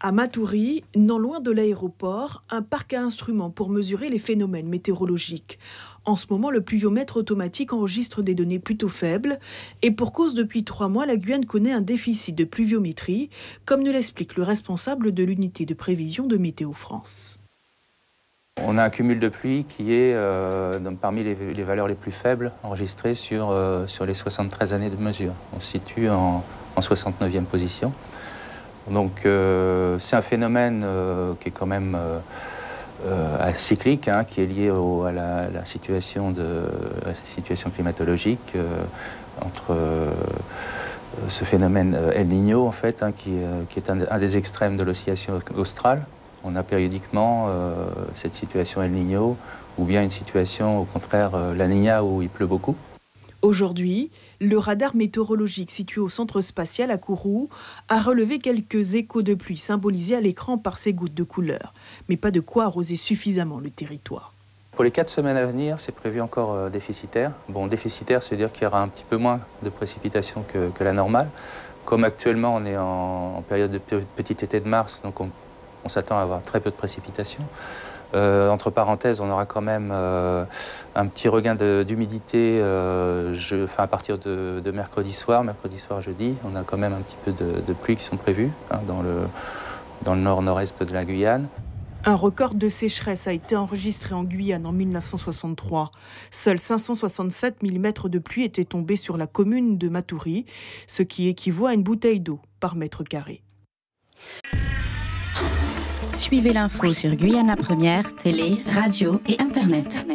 À Matoury, non loin de l'aéroport, un parc à instruments pour mesurer les phénomènes météorologiques. En ce moment, le pluviomètre automatique enregistre des données plutôt faibles et pour cause, depuis 3 mois, la Guyane connaît un déficit de pluviométrie, comme nous l'explique le responsable de l'unité de prévision de Météo France. On a un cumul de pluie qui est parmi les valeurs les plus faibles enregistrées sur les 73 années de mesure. On se situe en 69e position. Donc c'est un phénomène qui est quand même cyclique, qui est lié à la situation climatologique entre ce phénomène El Niño en fait, qui est un des extrêmes de l'oscillation australe. On a périodiquement cette situation El Niño ou bien une situation au contraire La Niña où il pleut beaucoup. Aujourd'hui, le radar météorologique situé au centre spatial à Kourou a relevé quelques échos de pluie symbolisés à l'écran par ces gouttes de couleur, mais pas de quoi arroser suffisamment le territoire. Pour les 4 semaines à venir, c'est prévu encore déficitaire. Bon, déficitaire, c'est-à-dire qu'il y aura un petit peu moins de précipitations que la normale. Comme actuellement, on est en période de petit été de mars, donc on s'attend à avoir très peu de précipitations. Entre parenthèses, on aura quand même un petit regain d'humidité à partir de mercredi soir, jeudi. On a quand même un petit peu de pluie qui sont prévues dans le nord-nord-est de la Guyane. Un record de sécheresse a été enregistré en Guyane en 1963. Seuls 567 mm de pluie étaient tombés sur la commune de Matoury, ce qui équivaut à une bouteille d'eau par mètre carré. Suivez l'info sur Guyana Première, télé, radio et internet.